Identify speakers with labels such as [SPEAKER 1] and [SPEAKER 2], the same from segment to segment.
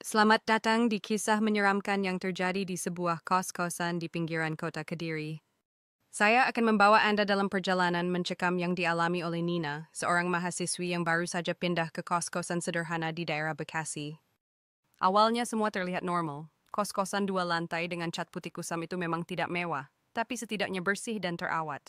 [SPEAKER 1] Selamat datang di kisah menyeramkan yang terjadi di sebuah kos-kosan di pinggiran kota Kediri. Saya akan membawa Anda dalam perjalanan mencekam yang dialami oleh Nina, seorang mahasiswi yang baru saja pindah ke kos-kosan sederhana di daerah Bekasi. Awalnya semua terlihat normal. Kos-kosan 2 lantai dengan cat putih kusam itu memang tidak mewah, tapi setidaknya bersih dan terawat.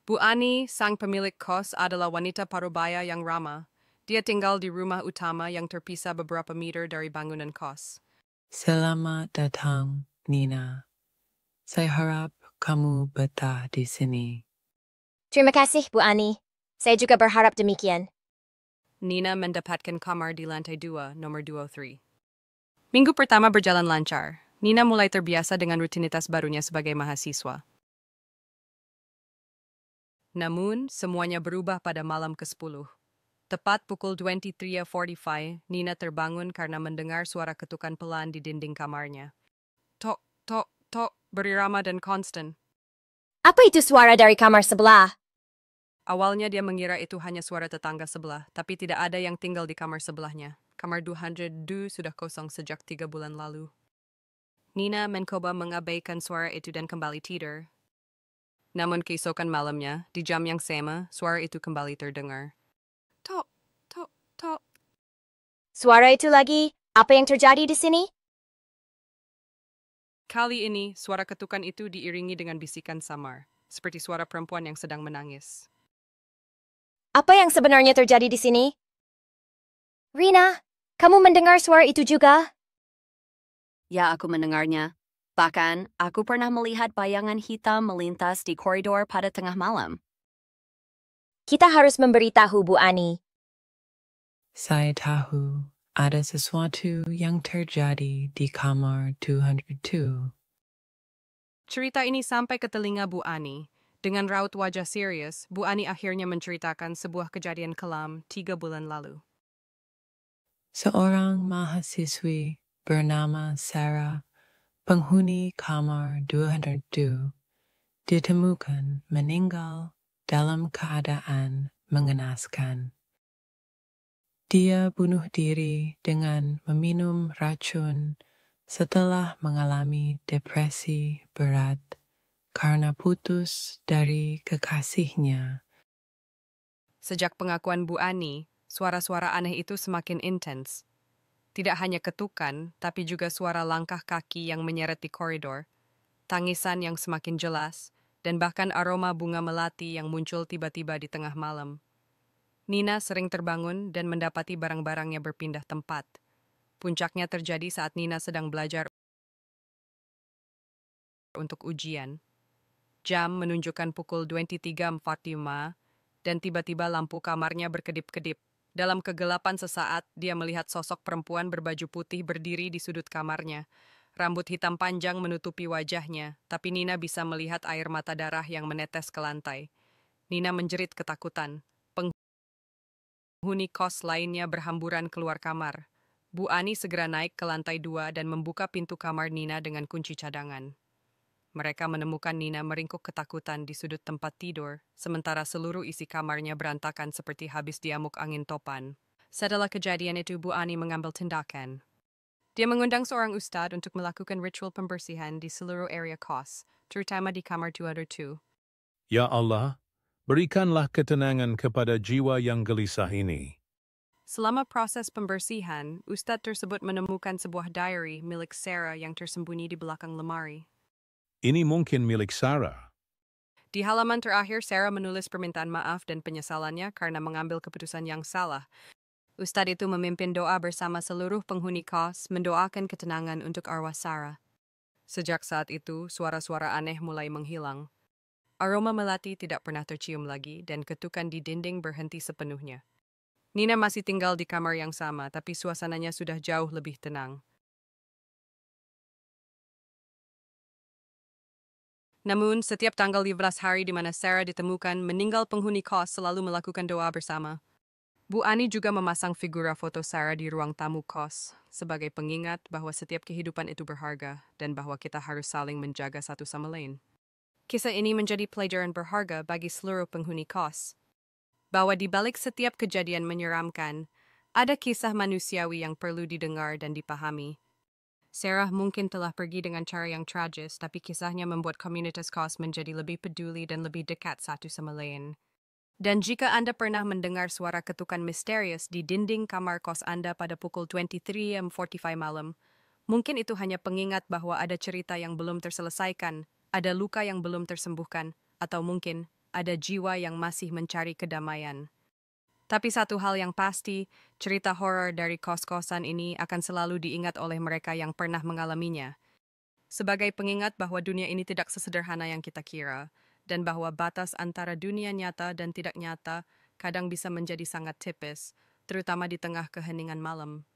[SPEAKER 1] Bu Ani, sang pemilik kos, adalah wanita parubaya yang ramah. Dia tinggal di rumah utama yang terpisah beberapa meter dari bangunan kos.
[SPEAKER 2] Selamat datang, Nina. Saya harap kamu betah di sini.
[SPEAKER 3] Terima kasih, Bu Ani. Saya juga berharap demikian.
[SPEAKER 1] Nina mendapatkan kamar di lantai 2, nomor 203. Minggu pertama berjalan lancar. Nina mulai terbiasa dengan rutinitas barunya sebagai mahasiswa. Namun, semuanya berubah pada malam ke-10. Tepat pukul 23.45, Nina terbangun karena mendengar suara ketukan pelan di dinding kamarnya. Tok, tok, tok, berirama dan konstan.
[SPEAKER 3] Apa itu suara dari kamar sebelah?
[SPEAKER 1] Awalnya dia mengira itu hanya suara tetangga sebelah, tapi tidak ada yang tinggal di kamar sebelahnya. Kamar 202 sudah kosong sejak 3 bulan lalu. Nina mencoba mengabaikan suara itu dan kembali tidur. Namun keesokan malamnya, di jam yang sama, suara itu kembali terdengar. Tok, tok, tok.
[SPEAKER 3] Suara itu lagi? Apa yang terjadi di sini?
[SPEAKER 1] Kali ini, suara ketukan itu diiringi dengan bisikan samar, seperti suara perempuan yang sedang menangis.
[SPEAKER 3] Apa yang sebenarnya terjadi di sini? Rina, kamu mendengar suara itu juga?
[SPEAKER 4] Ya, aku mendengarnya. Bahkan, aku pernah melihat bayangan hitam melintas di koridor pada tengah malam.
[SPEAKER 3] Kita harus memberitahu Bu Ani.
[SPEAKER 2] Saya tahu ada sesuatu yang terjadi di kamar 202.
[SPEAKER 1] Cerita ini sampai ke telinga Bu Ani. Dengan raut wajah serius, Bu Ani akhirnya menceritakan sebuah kejadian kelam 3 bulan lalu.
[SPEAKER 2] Seorang mahasiswi bernama Sarah, penghuni kamar 202, ditemukan meninggal dalam keadaan mengenaskan. Dia bunuh diri dengan meminum racun setelah mengalami depresi berat karena putus dari kekasihnya.
[SPEAKER 1] Sejak pengakuan Bu Ani, suara-suara aneh itu semakin intens. Tidak hanya ketukan, tapi juga suara langkah kaki yang menyeret di koridor, tangisan yang semakin jelas, dan bahkan aroma bunga melati yang muncul tiba-tiba di tengah malam. Nina sering terbangun dan mendapati barang-barangnya berpindah tempat. Puncaknya terjadi saat Nina sedang belajar untuk ujian. Jam menunjukkan pukul 23.45 dan tiba-tiba lampu kamarnya berkedip-kedip. Dalam kegelapan sesaat, dia melihat sosok perempuan berbaju putih berdiri di sudut kamarnya. Rambut hitam panjang menutupi wajahnya, tapi Nina bisa melihat air mata darah yang menetes ke lantai. Nina menjerit ketakutan. Penghuni kos lainnya berhamburan keluar kamar. Bu Ani segera naik ke lantai 2 dan membuka pintu kamar Nina dengan kunci cadangan. Mereka menemukan Nina meringkuk ketakutan di sudut tempat tidur, sementara seluruh isi kamarnya berantakan seperti habis diamuk angin topan. Setelah kejadian itu, Bu Ani mengambil tindakan. Dia mengundang seorang ustadz untuk melakukan ritual pembersihan di seluruh area kos, terutama di kamar 202.
[SPEAKER 5] Ya Allah, berikanlah ketenangan kepada jiwa yang gelisah ini.
[SPEAKER 1] Selama proses pembersihan, ustadz tersebut menemukan sebuah diary milik Sarah yang tersembunyi di belakang lemari.
[SPEAKER 5] Ini mungkin milik Sarah.
[SPEAKER 1] Di halaman terakhir, Sarah menulis permintaan maaf dan penyesalannya karena mengambil keputusan yang salah. Ustadz itu memimpin doa bersama seluruh penghuni kos, mendoakan ketenangan untuk arwah Sarah. Sejak saat itu, suara-suara aneh mulai menghilang. Aroma melati tidak pernah tercium lagi dan ketukan di dinding berhenti sepenuhnya. Nina masih tinggal di kamar yang sama, tapi suasananya sudah jauh lebih tenang. Namun, setiap tanggal 15 hari di mana Sarah ditemukan meninggal, penghuni kos selalu melakukan doa bersama. Bu Ani juga memasang figura foto Sarah di ruang tamu kos sebagai pengingat bahwa setiap kehidupan itu berharga dan bahwa kita harus saling menjaga satu sama lain. Kisah ini menjadi pelajaran berharga bagi seluruh penghuni kos, bahwa di balik setiap kejadian menyeramkan, Ada kisah manusiawi yang perlu didengar dan dipahami. Sarah mungkin telah pergi dengan cara yang tragis, tapi kisahnya membuat komunitas kos menjadi lebih peduli dan lebih dekat satu sama lain. Dan jika Anda pernah mendengar suara ketukan misterius di dinding kamar kos Anda pada pukul 23:45 malam, mungkin itu hanya pengingat bahwa ada cerita yang belum terselesaikan, ada luka yang belum tersembuhkan, atau mungkin ada jiwa yang masih mencari kedamaian. Tapi satu hal yang pasti, cerita horor dari kos-kosan ini akan selalu diingat oleh mereka yang pernah mengalaminya. Sebagai pengingat bahwa dunia ini tidak sesederhana yang kita kira, dan bahwa batas antara dunia nyata dan tidak nyata kadang bisa menjadi sangat tipis, terutama di tengah keheningan malam.